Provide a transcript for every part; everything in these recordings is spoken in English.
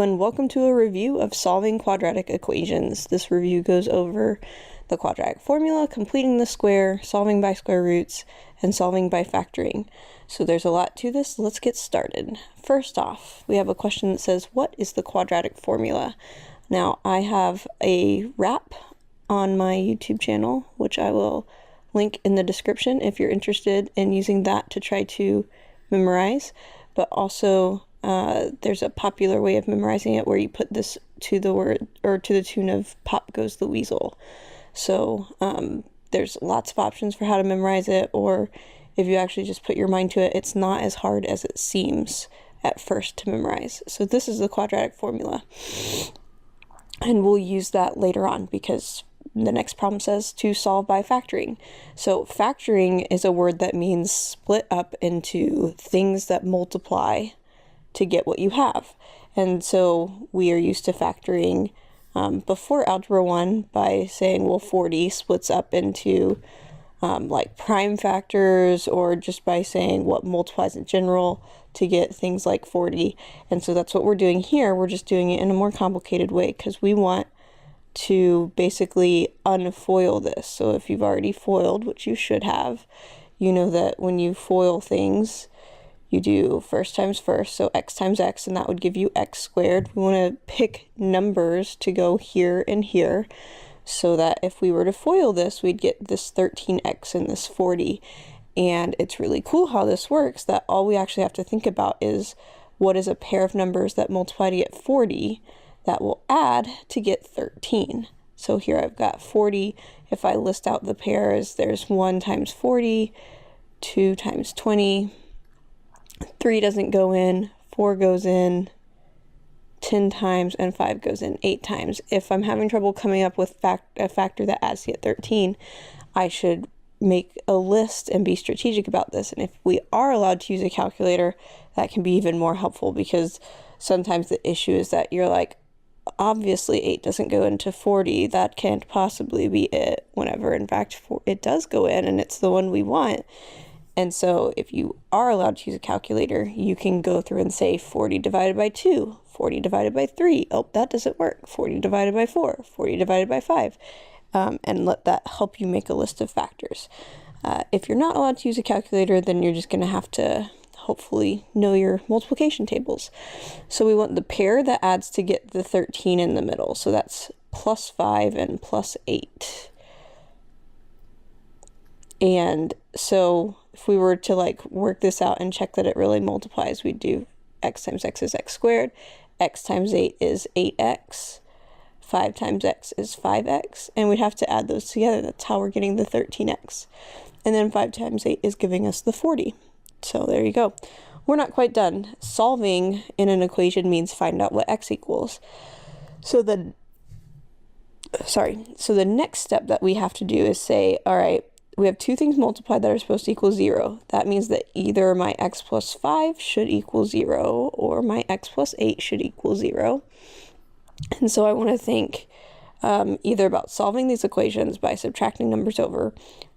and welcome to a review of solving quadratic equations. This review goes over the quadratic formula, completing the square, solving by square roots, and solving by factoring. So there's a lot to this. Let's get started. First off, we have a question that says, what is the quadratic formula? Now, I have a wrap on my YouTube channel, which I will link in the description if you're interested in using that to try to memorize, but also there's a popular way of memorizing it where you put this to the word or to the tune of "Pop Goes the Weasel." So there's lots of options for how to memorize it, or if you actually just put your mind to it, it's not as hard as it seems at first to memorize. So this is the quadratic formula, and we'll use that later on because the next problem says to solve by factoring. So factoring is a word that means split up into things that multiply to get what you have. And so we are used to factoring before Algebra 1 by saying, well, 40 splits up into like prime factors, or just by saying what multiplies in general to get things like 40. And so that's what we're doing here. We're just doing it in a more complicated way because we want to basically unfoil this. So if you've already foiled, which you should have, you know that when you foil things, you do first times first, so x times x, and that would give you x squared. We want to pick numbers to go here and here, so that if we were to FOIL this, we'd get this 13x and this 40. And it's really cool how this works, that all we actually have to think about is what is a pair of numbers that multiply to get 40 that will add to get 13. So here I've got 40. If I list out the pairs, there's 1 times 40, 2 times 20, 3 doesn't go in, 4 goes in 10 times, and 5 goes in 8 times. If I'm having trouble coming up with a factor that adds to get 13, I should make a list and be strategic about this. And if we are allowed to use a calculator, that can be even more helpful, because sometimes the issue is that you're like, obviously 8 doesn't go into 40, that can't possibly be it, whenever in fact it does go in and it's the one we want. And so if you are allowed to use a calculator, you can go through and say 40 divided by 2, 40 divided by 3, oh, that doesn't work, 40 divided by 4, 40 divided by 5, and let that help you make a list of factors. If you're not allowed to use a calculator, then you're just going to have to hopefully know your multiplication tables. So we want the pair that adds to get the 13 in the middle, so that's plus 5 and plus 8. And so if we were to like work this out and check that it really multiplies, we'd do x times x is x squared, x times 8 is 8x, 5 times x is 5x, and we'd have to add those together. That's how we're getting the 13x. And then 5 times 8 is giving us the 40. So there you go. We're not quite done. Solving in an equation means find out what x equals. So the next step that we have to do is say, all right, we have two things multiplied that are supposed to equal 0. That means that either my x plus 5 should equal 0, or my x plus 8 should equal 0. And so I want to think either about solving these equations by subtracting numbers over,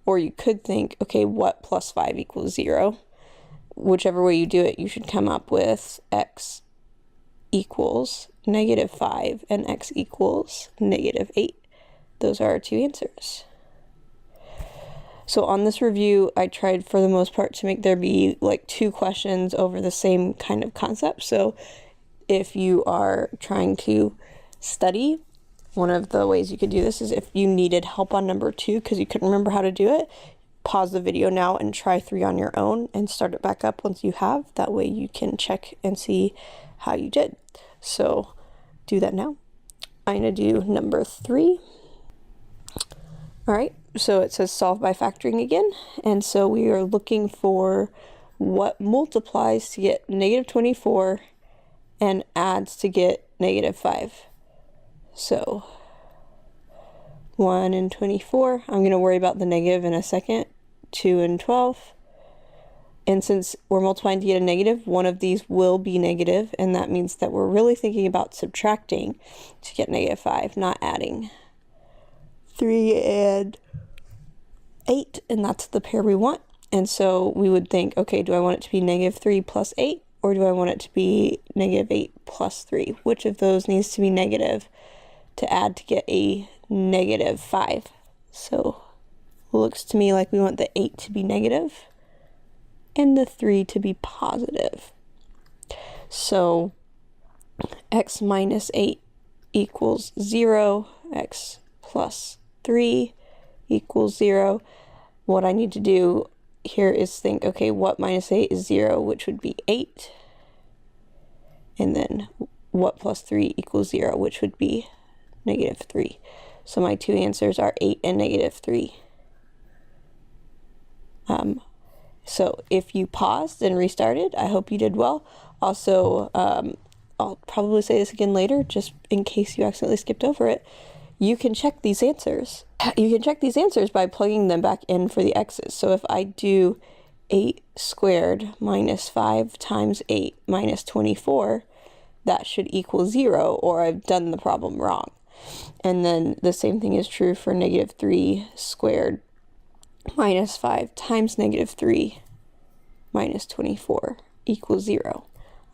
or you could think, okay, what plus 5 equals 0? Whichever way you do it, you should come up with x equals -5 and x equals -8. Those are our two answers. So on this review, I tried for the most part to make there be like 2 questions over the same kind of concept. So if you are trying to study, one of the ways you could do this is if you needed help on number 2 because you couldn't remember how to do it, pause the video now and try 3 on your own and start it back up once you have. That way you can check and see how you did. So do that now. I'm going to do number 3. All right, so it says solve by factoring again. And so we are looking for what multiplies to get -24 and adds to get -5. So 1 and 24, I'm going to worry about the negative in a second. 2 and 12. And since we're multiplying to get a negative, one of these will be negative, and that means that we're really thinking about subtracting to get -5, not adding. 3 and 8, and that's the pair we want. And so we would think, okay, do I want it to be -3 plus 8, or do I want it to be negative 8 plus 3? Which of those needs to be negative to add to get a negative 5? So it looks to me like we want the 8 to be negative and the 3 to be positive. So x minus 8 equals 0, x plus 3 equals 0. What I need to do here is think, okay, what minus 8 is 0, which would be 8. And then what plus 3 equals 0, which would be negative 3. So my two answers are 8 and negative 3. So if you paused and restarted, I hope you did well. Also, I'll probably say this again later, just in case you accidentally skipped over it. You can check these answers. You can check these answers by plugging them back in for the x's. So if I do 8 squared minus 5 times 8 minus 24, that should equal 0, or I've done the problem wrong. And then the same thing is true for negative 3 squared minus 5 times negative 3 minus 24 equals 0.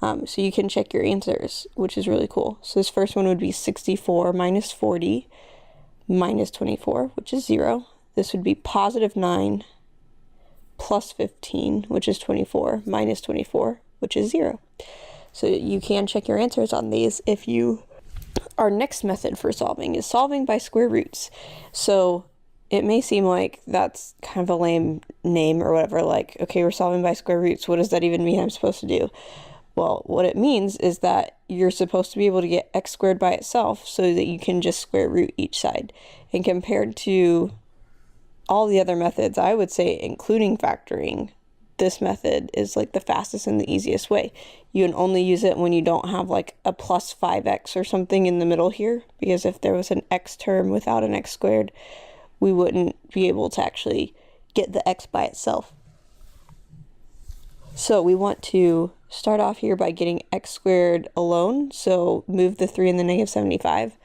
So you can check your answers, which is really cool. So this first one would be 64 minus 40 minus 24, which is 0. This would be positive 9 plus 15, which is 24, minus 24, which is 0. So you can check your answers on these if you... Our next method for solving is solving by square roots. So it may seem like that's kind of a lame name or whatever, like, okay, we're solving by square roots. What does that even mean I'm supposed to do? Well, what it means is that you're supposed to be able to get x squared by itself so that you can just square root each side. And compared to all the other methods, I would say, including factoring, this method is like the fastest and the easiest way. You can only use it when you don't have like a plus 5x or something in the middle here, because if there was an x term without an x squared, we wouldn't be able to actually get the x by itself. So we want to start off here by getting x squared alone, so move the 3 and the negative 75.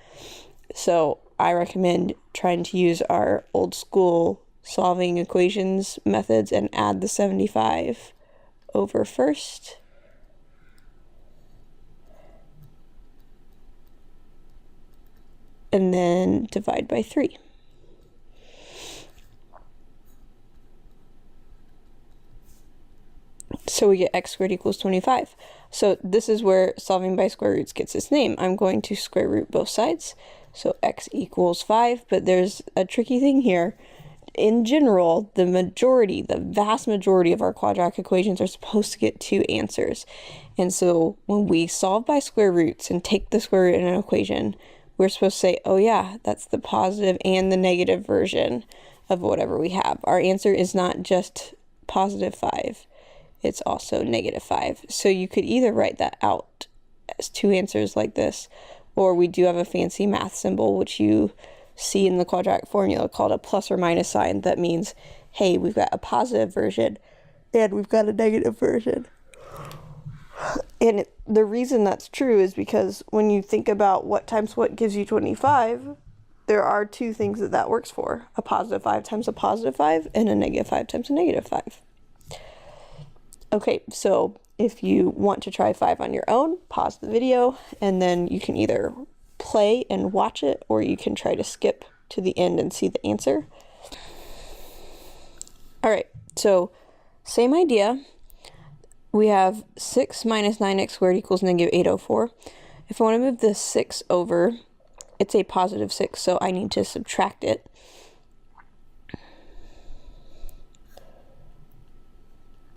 So I recommend trying to use our old school solving equations methods and add the 75 over first. And then divide by 3. So we get x squared equals 25. So this is where solving by square roots gets its name. I'm going to square root both sides. So x equals 5, but there's a tricky thing here. In general, the vast majority of our quadratic equations are supposed to get 2 answers. And so when we solve by square roots and take the square root in an equation, we're supposed to say, oh yeah, that's the positive and the negative version of whatever we have. Our answer is not just positive 5. It's also negative 5. So you could either write that out as 2 answers like this, or we do have a fancy math symbol, which you see in the quadratic formula, called a plus or minus sign. That means, hey, we've got a positive version and we've got a negative version. And the reason that's true is because when you think about what times what gives you 25, there are 2 things that works for: a positive 5 times a positive 5 and a negative 5 times a negative 5. Okay, so if you want to try 5 on your own, pause the video, and then you can either play and watch it, or you can try to skip to the end and see the answer. All right, so same idea. We have 6 minus 9x squared equals negative 804. If I want to move this 6 over, it's a positive 6, so I need to subtract it.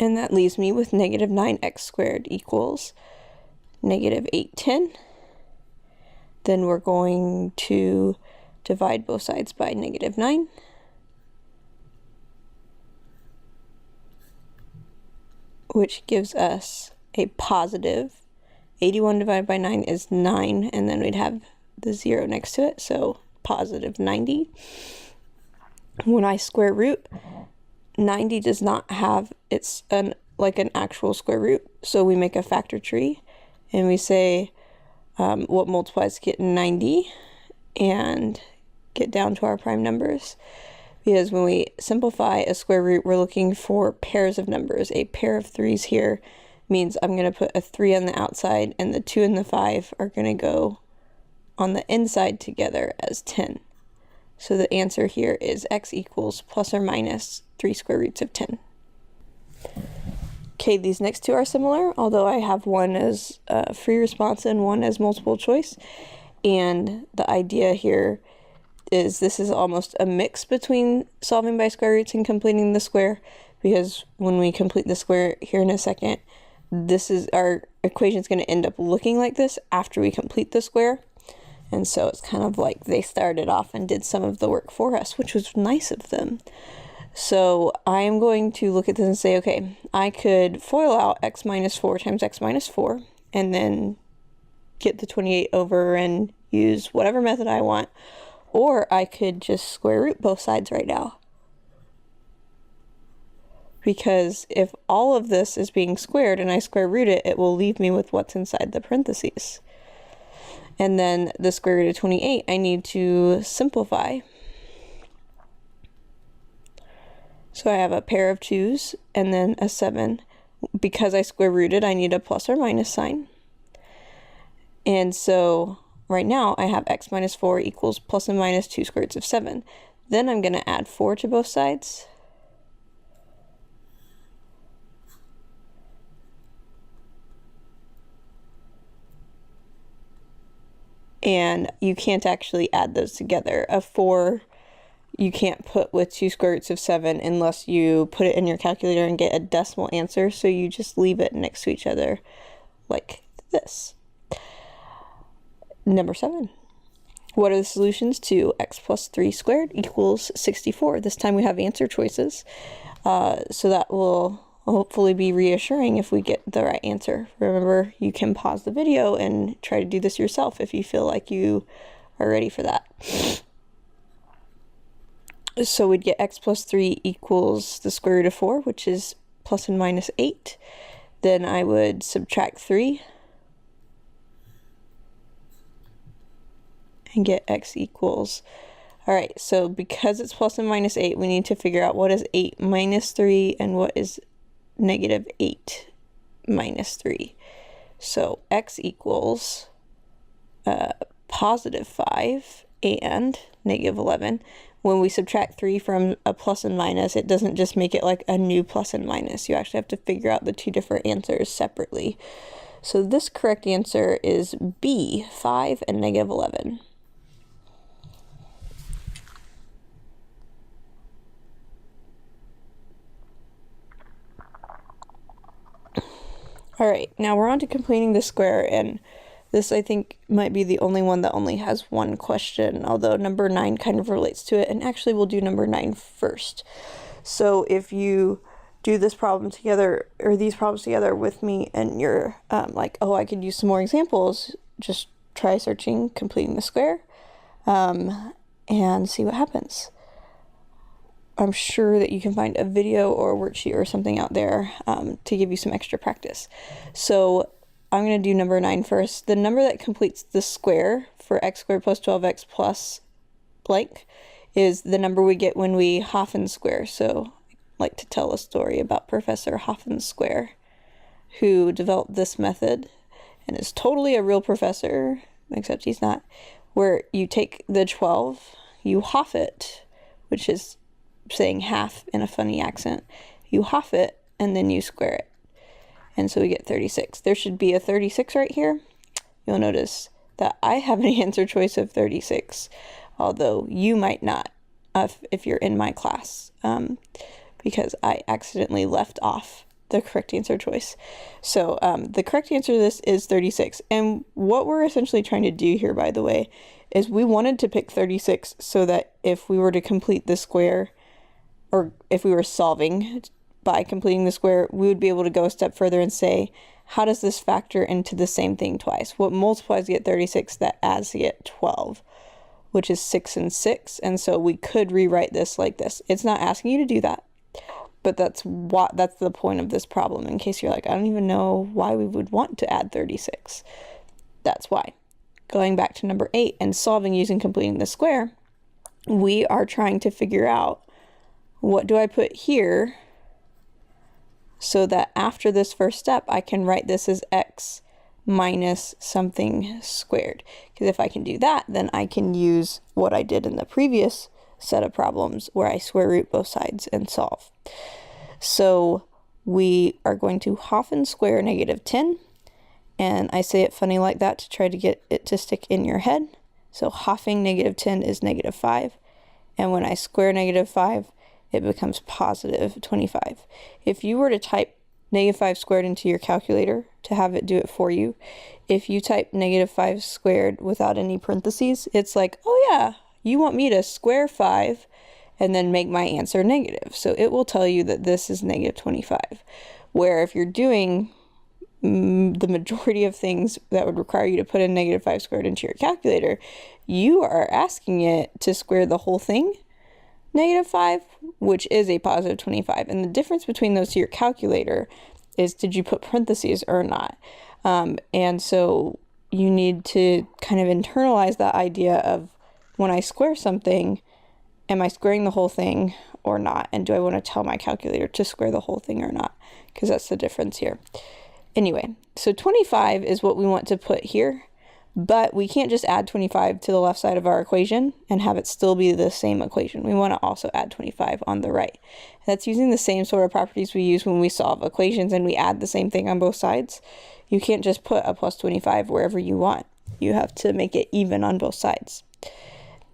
And that leaves me with negative 9x squared equals negative 810. Then we're going to divide both sides by negative 9. Which gives us a positive. 81 divided by 9 is 9, and then we'd have the 0 next to it, so positive 90. When I square root, 90 does not have an actual square root, so we make a factor tree, and we say what multiplies to get 90 and get down to our prime numbers. Because when we simplify a square root, we're looking for pairs of numbers, a pair of 3s here means I'm going to put a 3 on the outside, and the 2 and the 5 are going to go on the inside together as 10. So the answer here is x equals plus or minus 3 square roots of 10. Okay, these next two are similar, although I have one as free response and one as multiple choice. And the idea here is this is almost a mix between solving by square roots and completing the square, because when we complete the square here in a second, this is our equation is going to end up looking like this after we complete the square. And so it's kind of like they started off and did some of the work for us, which was nice of them. So I'm going to look at this and say, okay, I could FOIL out x minus 4 times x minus 4, and then get the 28 over and use whatever method I want. Or I could just square root both sides right now. Because if all of this is being squared and I square root it, it will leave me with what's inside the parentheses. And then the square root of 28, I need to simplify. So I have a pair of 2's and then a 7. Because I square rooted, I need a plus or minus sign. And so right now I have x minus 4 equals plus and minus 2 square roots of 7. Then I'm going to add 4 to both sides. And you can't actually add those together. A 4 you can't put with 2 square roots of 7 unless you put it in your calculator and get a decimal answer, so you just leave it next to each other like this. Number 7. What are the solutions to x plus 3 squared equals 64? This time we have answer choices, so that will hopefully be reassuring if we get the right answer. Remember, you can pause the video and try to do this yourself if you feel like you are ready for that. So we'd get x plus 3 equals the square root of 4, which is plus and minus 8. Then I would subtract 3 and get x equals. All right, so because it's plus and minus 8, we need to figure out what is 8 minus 3 and what is negative 8 minus 3. So x equals positive 5 and negative 11. When we subtract 3 from a plus and minus, it doesn't just make it like a new plus and minus. You actually have to figure out the two different answers separately. So this correct answer is B, 5 and negative 11. All right, now we're on to completing the square, and this I think might be the only one that only has one question, although number 9 kind of relates to it, and actually we'll do number 9 first. So if you do this problem together, or these problems together with me, and you're like, oh, I could use some more examples, just try searching completing the square and see what happens. I'm sure that you can find a video or a worksheet or something out there to give you some extra practice. So I'm going to do number 9 first. The number that completes the square for x squared plus 12x plus blank is the number we get when we Hoffman square. So I'd like to tell a story about Professor Hoffman square, who developed this method and is totally a real professor, except he's not, where you take the 12, you Hoff it, which is saying half in a funny accent. You Hoff it, and then you square it. And so we get 36. There should be a 36 right here. You'll notice that I have an answer choice of 36, although you might not if you're in my class, because I accidentally left off the correct answer choice. So the correct answer to this is 36. And what we're essentially trying to do here, by the way, is we wanted to pick 36 so that if we were to complete the square, or if we were solving by completing the square, we would be able to go a step further and say, how does this factor into the same thing twice? What multiplies to get 36, that adds to get 12, which is 6 and 6. And so we could rewrite this like this. It's not asking you to do that, but that's the point of this problem, in case you're like, I don't even know why we would want to add 36. That's why. Going back to number 8 and solving using completing the square, we are trying to figure out, what do I put here so that after this first step, I can write this as x minus something squared. Because if I can do that, then I can use what I did in the previous set of problems where I square root both sides and solve. So we are going to Hoffen square -10, and I say it funny like that to try to get it to stick in your head. So Hoffing -10 is -5, and when I square -5, it becomes positive 25. If you were to type -5 squared into your calculator to have it do it for you, if you type -5 squared without any parentheses, it's like, oh yeah, you want me to square 5 and then make my answer negative. So it will tell you that this is -25. Where if you're doing the majority of things that would require you to put in -5 squared into your calculator, you are asking it to square the whole thing, -5, which is a positive 25. And the difference between those to your calculator is, did you put parentheses or not? And so you need to kind of internalize that idea of, when I square something, am I squaring the whole thing or not? And do I want to tell my calculator to square the whole thing or not? Because that's the difference here. Anyway, so 25 is what we want to put here, but we can't just add 25 to the left side of our equation and have it still be the same equation. We want to also add 25 on the right. That's using the same sort of properties we use when we solve equations and we add the same thing on both sides. You can't just put a plus 25 wherever you want. You have to make it even on both sides.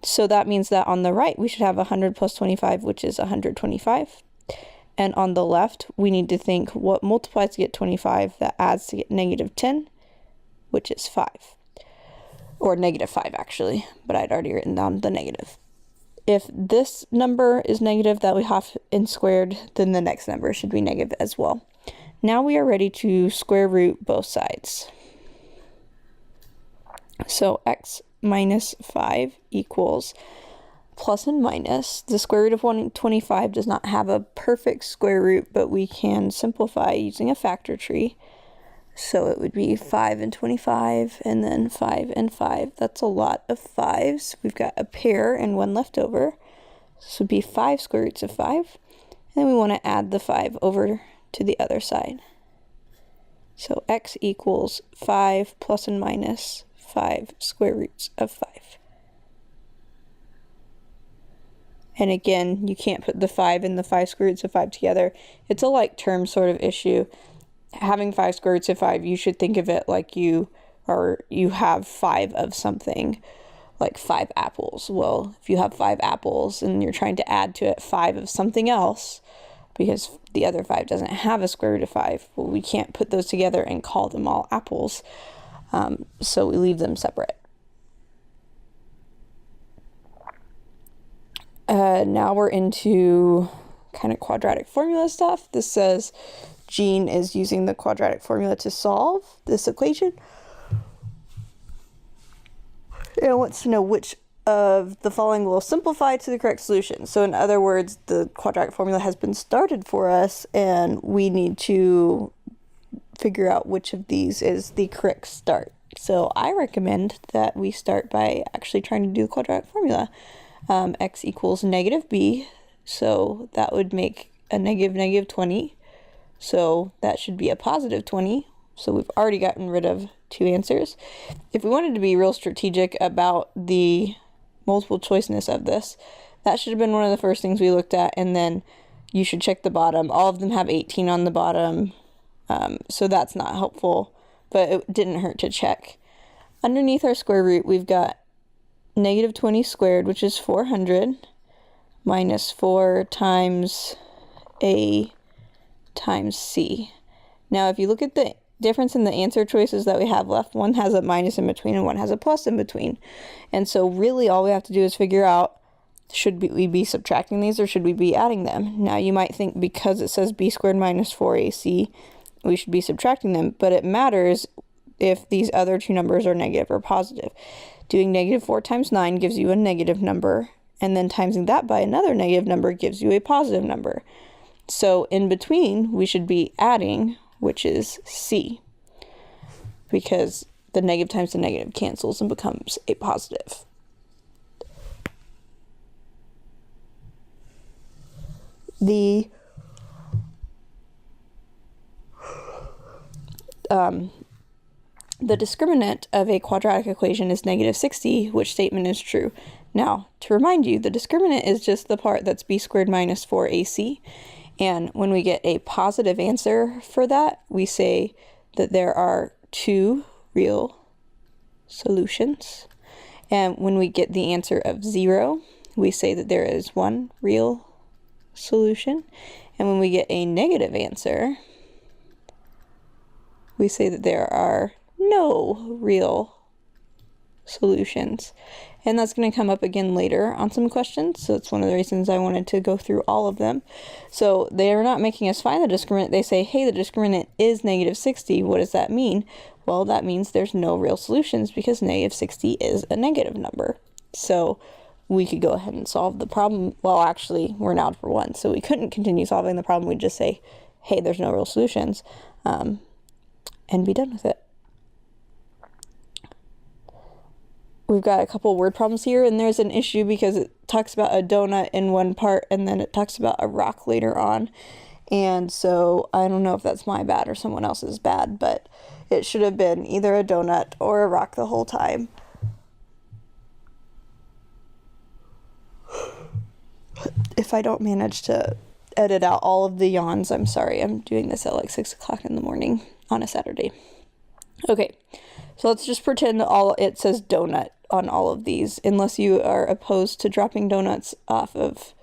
So that means that on the right, we should have 100 plus 25, which is 125. And on the left, we need to think what multiplies to get 25 that adds to get -10, which is 5. Or -5, actually, but I'd already written down the negative. If this number is negative that we have in squared, then the next number should be negative as well. Now we are ready to square root both sides. So x minus 5 equals plus and minus. The square root of 125 does not have a perfect square root, but we can simplify using a factor tree. So it would be 5 and 25, and then 5 and 5. That's a lot of 5s. We've got a pair and one left over. This would be 5 square roots of 5. And then we want to add the 5 over to the other side. So x equals 5 plus and minus 5 square roots of 5. And again, you can't put the 5 and the 5 square roots of 5 together. It's a like term sort of issue. Having 5 square roots of 5, you should think of it like you have 5 of something, like 5 apples. Well, if you have 5 apples and you're trying to add to it 5 of something else, because the other 5 doesn't have a square root of 5, well, we can't put those together and call them all apples. So we leave them separate. Now we're into kind of quadratic formula stuff. This says Jean is using the quadratic formula to solve this equation. It wants to know which of the following will simplify to the correct solution. So in other words, the quadratic formula has been started for us, and we need to figure out which of these is the correct start. So I recommend that we start by actually trying to do the quadratic formula. X equals -b, so that would make a -20. So that should be a positive 20. So we've already gotten rid of 2 answers. If we wanted to be real strategic about the multiple choiceness of this, that should have been one of the first things we looked at, and then you should check the bottom. All of them have 18 on the bottom, so that's not helpful, but it didn't hurt to check. Underneath our square root, we've got -20 squared, which is 400, minus 4 times a times c. Now, if you look at the difference in the answer choices that we have left, one has a minus in between and one has a plus in between. And so really all we have to do is figure out, should we be subtracting these or should we be adding them? Now, you might think because it says b squared minus 4ac, we should be subtracting them, but it matters if these other 2 numbers are negative or positive. Doing -4 times 9 gives you a negative number, and then timesing that by another negative number gives you a positive number. So in between, we should be adding, which is c, because the negative times the negative cancels and becomes a positive. The The discriminant of a quadratic equation is negative 60, which statement is true? Now, to remind you, the discriminant is just the part that's b squared minus 4ac. And when we get a positive answer for that, we say that there are 2 real solutions. And when we get the answer of 0, we say that there is 1 real solution. And when we get a negative answer, we say that there are no real solutions. And that's going to come up again later on some questions, so it's one of the reasons I wanted to go through all of them. So they are not making us find the discriminant. They say, hey, the discriminant is negative 60. What does that mean? Well, that means there's no real solutions because negative 60 is a negative number. So we could go ahead and solve the problem. Well, actually, we're in algebra 1, so we couldn't continue solving the problem. We'd just say, hey, there's no real solutions, and be done with it. We've got a couple word problems here, and there's an issue because it talks about a donut in one part, and then it talks about a rock later on. And so I don't know if that's my bad or someone else's bad, but it should have been either a donut or a rock the whole time. If I don't manage to edit out all of the yawns, I'm sorry. I'm doing this at like 6 o'clock in the morning on a Saturday. Okay, so let's just pretend it says donut on all of these, unless you are opposed to dropping donuts off of,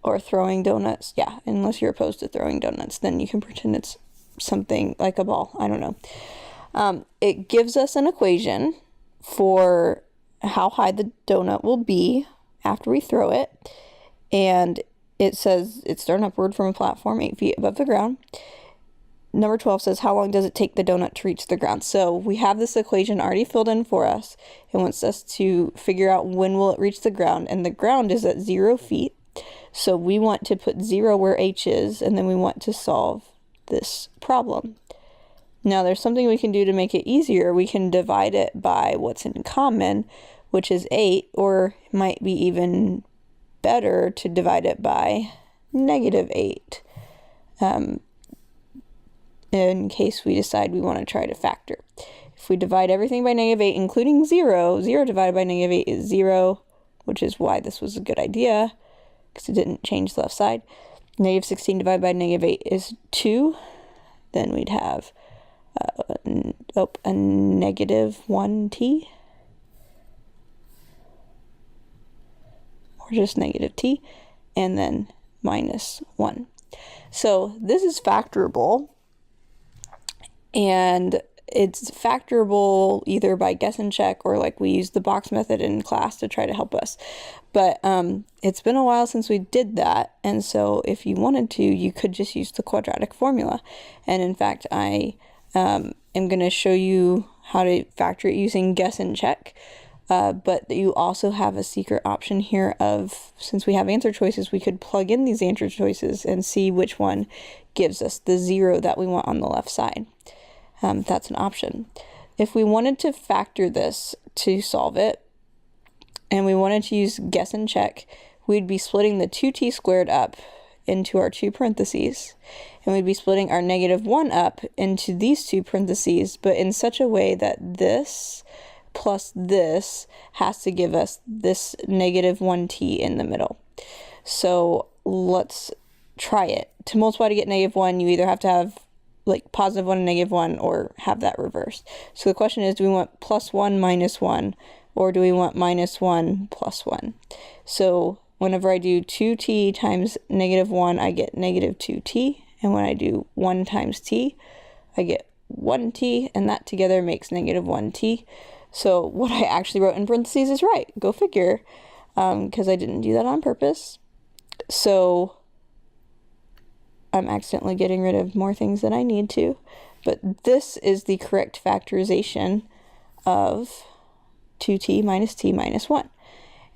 or throwing donuts. Yeah, unless you're opposed to throwing donuts, then you can pretend it's something like a ball. I don't know. It gives us an equation for how high the donut will be after we throw it, and it says it's thrown upward from a platform 8 feet above the ground. Number 12 says, how long does it take the donut to reach the ground? So we have this equation already filled in for us. It wants us to figure out when will it reach the ground, and the ground is at 0 feet. So we want to put 0 where h is, and then we want to solve this problem. Now there's something we can do to make it easier. We can divide it by what's in common, which is 8, or it might be even better to divide it by negative 8. In case we decide we want to try to factor. If we divide everything by negative 8, including 0, 0 divided by negative 8 is 0, which is why this was a good idea, because it didn't change the left side. Negative 16 divided by negative 8 is 2. Then we'd have a negative 1t, or just negative t, and then minus 1. So this is factorable. And it's factorable either by guess and check, or like we use the box method in class to try to help us. But it's been a while since we did that, and so if you wanted to, you could just use the quadratic formula. And in fact, I am going to show you how to factor it using guess and check. But you also have a secret option here of, since we have answer choices, we could plug in these answer choices and see which one gives us the 0 that we want on the left side. That's an option. If we wanted to factor this to solve it, and we wanted to use guess and check, we'd be splitting the 2t squared up into our 2 parentheses, and we'd be splitting our negative 1 up into these 2 parentheses, but in such a way that this plus this has to give us this negative 1t in the middle. So let's try it. To multiply to get negative 1, you either have to have like positive 1 and negative 1, or have that reversed. So the question is, do we want plus 1 minus 1, or do we want minus 1 plus 1? So whenever I do 2t times negative 1, I get negative 2t. And when I do 1 times t, I get 1t, and that together makes negative 1t. So what I actually wrote in parentheses is right. Go figure, because I didn't do that on purpose. So I'm accidentally getting rid of more things than I need to. But this is the correct factorization of 2t minus t minus 1.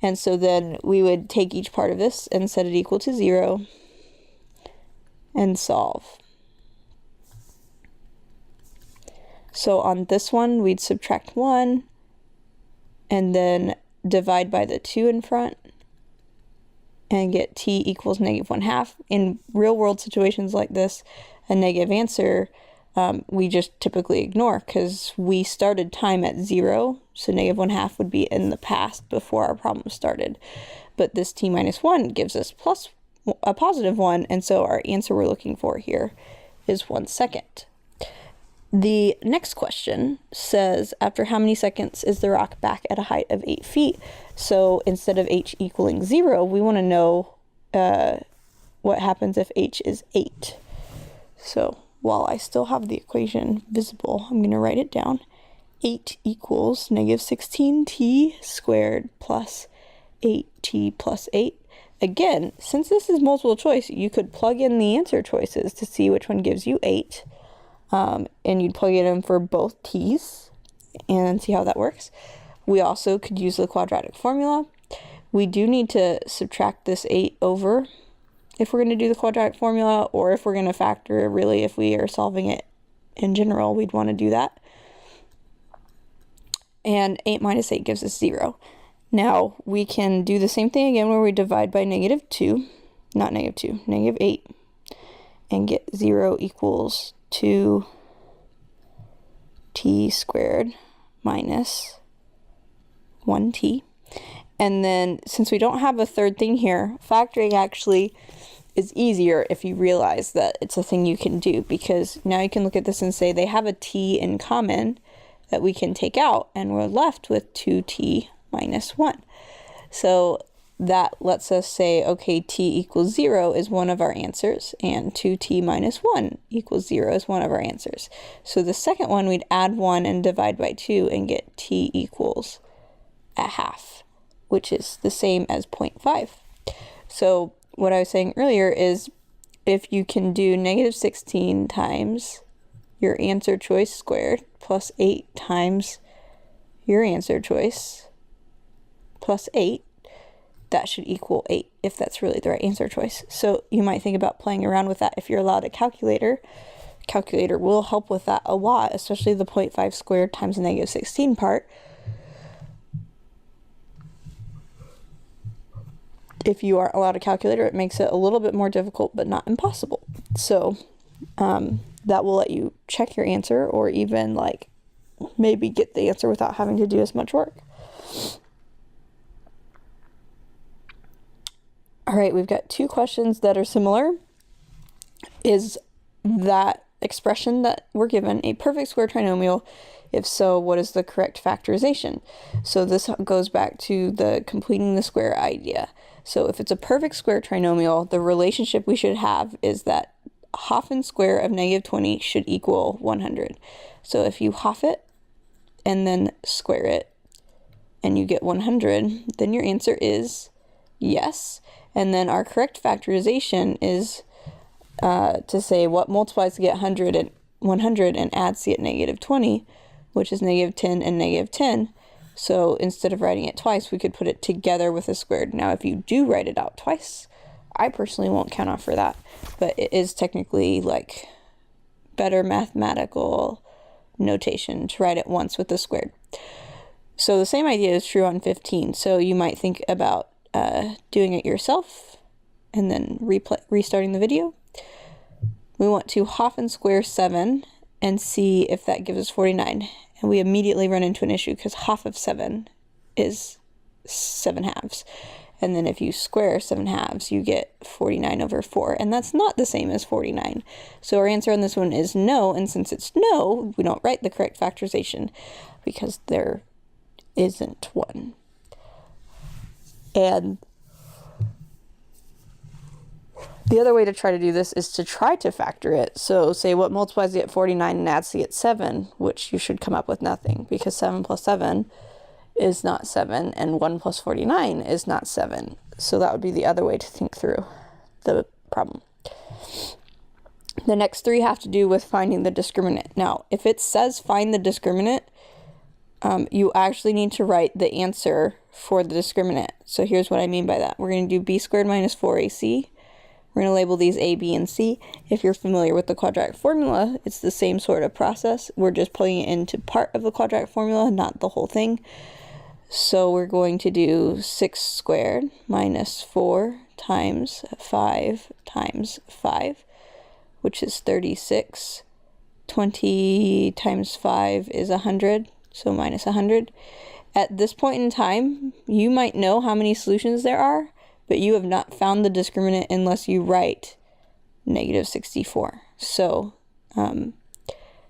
And so then we would take each part of this and set it equal to 0 and solve. So on this one, we'd subtract 1 and then divide by the 2 in front and get t equals negative 1/2. In real world situations like this, a negative answer we just typically ignore because we started time at 0, so -1/2 would be in the past before our problem started. But this t minus 1 gives us a positive 1, and so our answer we're looking for here is 1 second. The next question says, after how many seconds is the rock back at a height of 8 feet? So instead of h equaling 0, we want to know what happens if h is 8. So while I still have the equation visible, I'm going to write it down. 8 equals -16t squared plus 8t plus 8. Again, since this is multiple choice, you could plug in the answer choices to see which one gives you 8. And you'd plug it in for both t's and see how that works. We also could use the quadratic formula. We do need to subtract this 8 over if we're going to do the quadratic formula, or if we're going to factor, really, if we are solving it in general, we'd want to do that. And 8 minus 8 gives us 0. Now, we can do the same thing again where we divide by -2, not -2, -8, and get 0 equals 2t squared minus 1t. And then, since we don't have a third thing here, factoring actually is easier if you realize that it's a thing you can do, because now you can look at this and say they have a t in common that we can take out, and we're left with 2t minus 1. So that lets us say, okay, t equals 0 is one of our answers, and 2t minus 1 equals 0 is one of our answers. So the second one, we'd add 1 and divide by 2 and get t equals a half, which is the same as 0.5. So what I was saying earlier is, if you can do -16 times your answer choice squared plus 8 times your answer choice plus 8, that should equal 8 if that's really the right answer choice. So you might think about playing around with that if you're allowed a calculator. Calculator will help with that a lot, especially the 0.5 squared times -16 part. If you aren't allowed a calculator, it makes it a little bit more difficult, but not impossible. So that will let you check your answer, or even like maybe get the answer without having to do as much work. All right, we've got 2 questions that are similar. Is that expression that we're given a perfect square trinomial? If so, what is the correct factorization? So this goes back to the completing the square idea. So if it's a perfect square trinomial, the relationship we should have is that Hoffman square of -20 should equal 100. So if you Hoff it and then square it and you get 100, then your answer is yes. And then our correct factorization is to say what multiplies to get 100 and adds to get -20, which is -10 and -10. So instead of writing it twice, we could put it together with a squared. Now, if you do write it out twice, I personally won't count off for that, but it is technically like better mathematical notation to write it once with the squared. So the same idea is true on 15. So you might think about doing it yourself and then restarting the video. We want to Hoffman square 7 and see if that gives us 49. And we immediately run into an issue because half of 7 is 7 halves. And then if you square 7 halves, you get 49 over 4. And that's not the same as 49. So our answer on this one is no. And since it's no, we don't write the correct factorization because there isn't one. And the other way to try to do this is to try to factor it. So say what multiplies to get 49 and adds to get 7, which you should come up with nothing because 7 plus 7 is not 7 and 1 plus 49 is not 7. So that would be the other way to think through the problem. The next 3 have to do with finding the discriminant. Now, if it says find the discriminant, you actually need to write the answer for the discriminant. So here's what I mean by that. We're going to do b squared minus 4ac. We're going to label these a, b, and c. If you're familiar with the quadratic formula, it's the same sort of process. We're just putting it into part of the quadratic formula, not the whole thing. So we're going to do 6 squared minus 4 times 5 times 5, which is 36, 20 times 5 is 100, so minus 100. At this point in time, you might know how many solutions there are, but you have not found the discriminant unless you write negative 64. So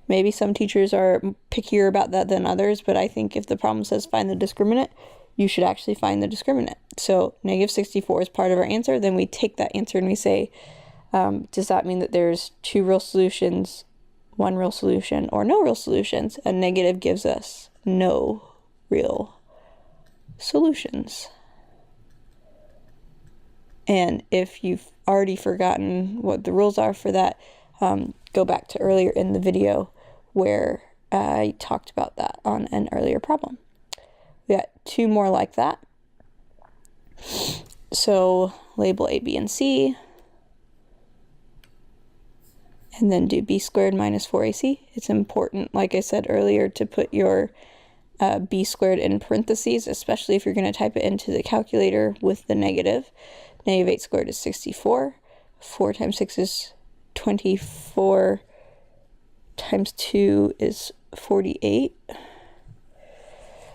maybe some teachers are pickier about that than others, but I think if the problem says find the discriminant, you should actually find the discriminant. So negative 64 is part of our answer. Then we take that answer and we say, does that mean that there's 2 real solutions, 1 real solution, or no real solutions? A negative gives us no real solutions. And if you've already forgotten what the rules are for that, go back to earlier in the video where I talked about that on an earlier problem. We got 2 more like that. So label A, B, and C. And then do b squared minus 4ac. It's important, like I said earlier, to put your b squared in parentheses, especially if you're going to type it into the calculator with the negative. Negative 8 squared is 64. 4 times 6 is 24. Times 2 is 48.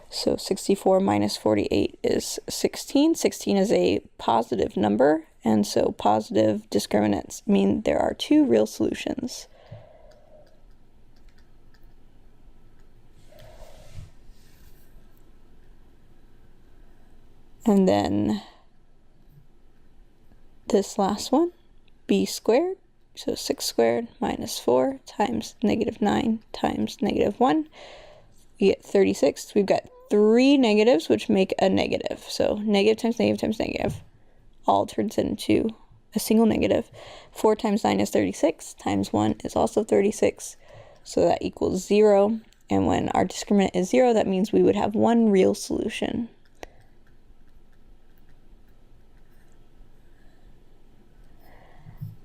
So 64 minus 48 is 16. 16 is a positive number, and so positive discriminants mean there are 2 real solutions. And then this last one, b squared, so 6 squared minus 4 times negative 9 times negative 1. We get 36. We've got 3 negatives, which make a negative. So negative times negative times negative all turns into a single negative. 4 times 9 is 36, times 1 is also 36. So that equals 0. And when our discriminant is 0, that means we would have 1 real solution.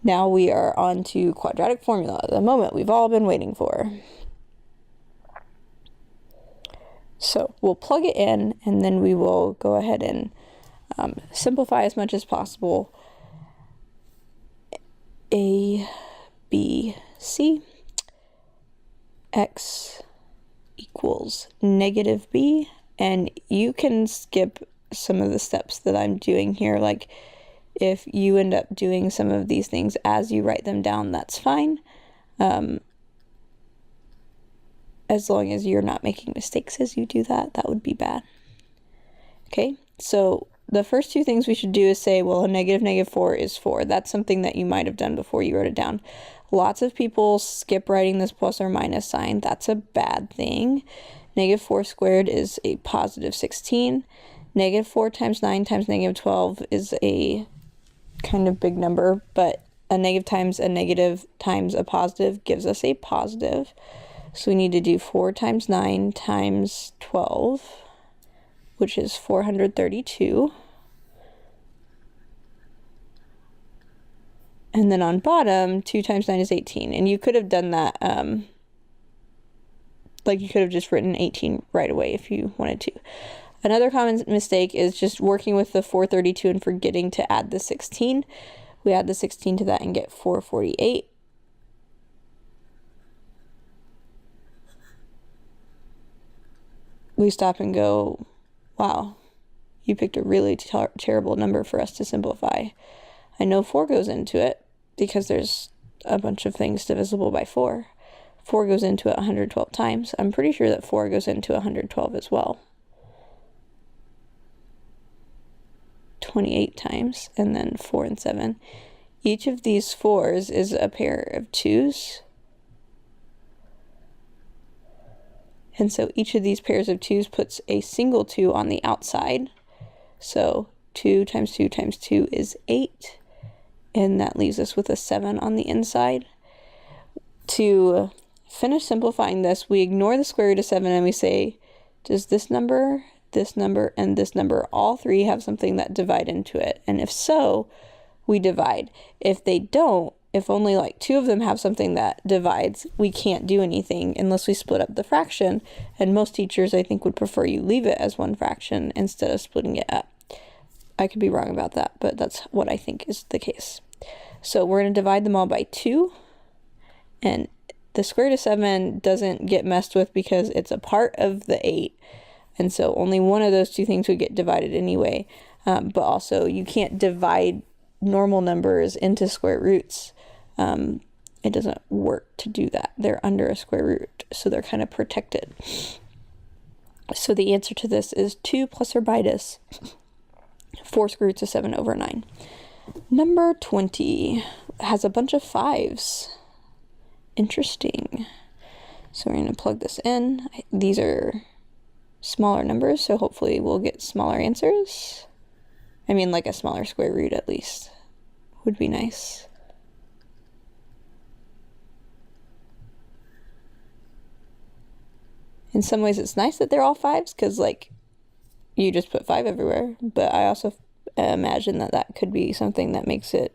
Now we are on to quadratic formula, the moment we've all been waiting for. So we'll plug it in, and then we will go ahead and simplify as much as possible. A, B, C, x equals negative b, and you can skip some of the steps that I'm doing here. Like if you end up doing some of these things as you write them down, that's fine. As long as you're not making mistakes as you do that, that would be bad. Okay, so the first 2 things we should do is say, well, a negative negative 4 is 4. That's something that you might have done before you wrote it down. Lots of people skip writing this plus or minus sign. That's a bad thing. Negative 4 squared is a positive 16. Negative 4 times 9 times negative 12 is a kind of big number, but a negative times a negative times a positive gives us a positive. So we need to do 4 times 9 times 12, which is 432. And then on bottom, 2 times 9 is 18. And you could have done that, like you could have just written 18 right away if you wanted to. Another common mistake is just working with the 432 and forgetting to add the 16. We add the 16 to that and get 448. We stop and go, wow, you picked a really terrible number for us to simplify. I know 4 goes into it because there's a bunch of things divisible by 4. 4 goes into it 112 times. I'm pretty sure that 4 goes into 112 as well. 28 times, and then 4 and 7. Each of these 4s is a pair of 2s. And so each of these pairs of 2s puts a single 2 on the outside. So 2 times 2 times 2 is 8. And that leaves us with a 7 on the inside. To finish simplifying this, we ignore the square root of 7 and we say, does this number, and this number, all 3 have something that divide into it? And if so, we divide. If they don't, if only like 2 of them have something that divides, we can't do anything unless we split up the fraction. And most teachers, I think, would prefer you leave it as one fraction instead of splitting it up. I could be wrong about that, but that's what I think is the case. So we're going to divide them all by 2. And the square root of 7 doesn't get messed with because it's a part of the 8. And so only one of those two things would get divided anyway. But also you can't divide normal numbers into square roots. It doesn't work to do that. They're under a square root, so they're kind of protected. So the answer to this is 2 plus or minus 4 square roots of 7 over 9. Number 20 has a bunch of 5s. Interesting. So we're going to plug this in. These are smaller numbers, so hopefully we'll get smaller answers. I mean, like a smaller square root at least would be nice. In some ways it's nice that they're all 5s because, like, you just put 5 everywhere, but I also imagine that that could be something that makes it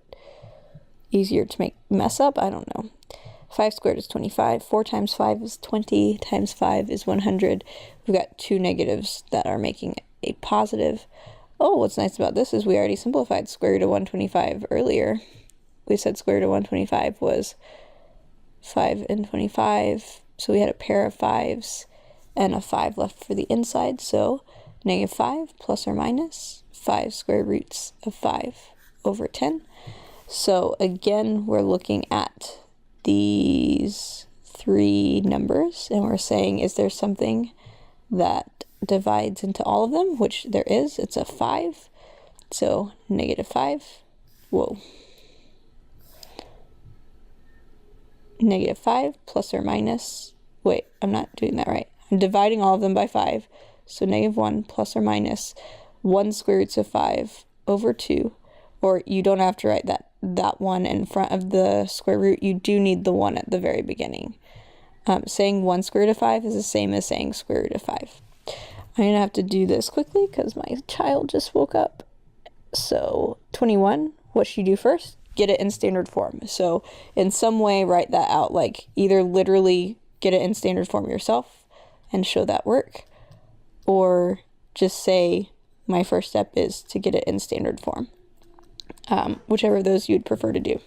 easier to mess up. I don't know. 5 squared is 25. 4 times 5 is 20. Times 5 is 100. We've got 2 negatives that are making a positive. Oh, what's nice about this is we already simplified square root of 125 earlier. We said square root of 125 was 5 and 25. So we had a pair of 5s and a 5 left for the inside. So negative 5 plus or minus 5 square roots of 5 over 10. So again, we're looking at these 3 numbers and we're saying, is there something that divides into all of them? Which there is. It's a 5. So negative 5. Whoa. Negative 5 plus or minus. Wait, I'm not doing that right. I'm dividing all of them by 5. So negative 1 plus or minus 1 square roots of 5 over 2. Or you don't have to write that 1 in front of the square root. You do need the 1 at the very beginning. Saying 1 square root of 5 is the same as saying square root of 5. I'm going to have to do this quickly because my child just woke up. So 21, what should you do first? Get it in standard form. So in some way, write that out, like either literally get it in standard form yourself and show that work, or just say my first step is to get it in standard form. Whichever of those you'd prefer to do.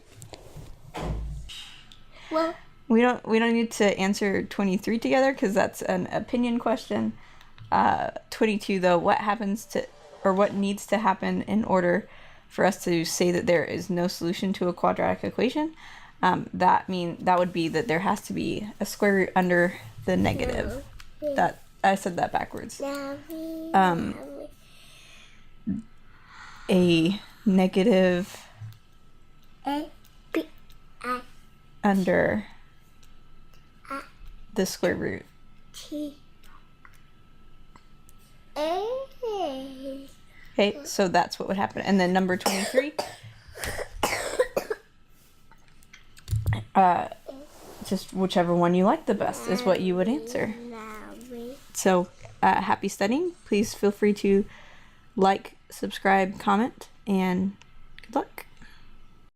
Well, we don't need to answer 23 together because that's an opinion question. 22 though, what needs to happen in order for us to say that there is no solution to a quadratic equation? That would be that there has to be a square root under the negative. That I said that backwards. A negative under the square root. Okay, so that's what would happen. And then number 23, just whichever one you like the best is what you would answer. So happy studying. Please feel free to like, subscribe, comment, and good luck.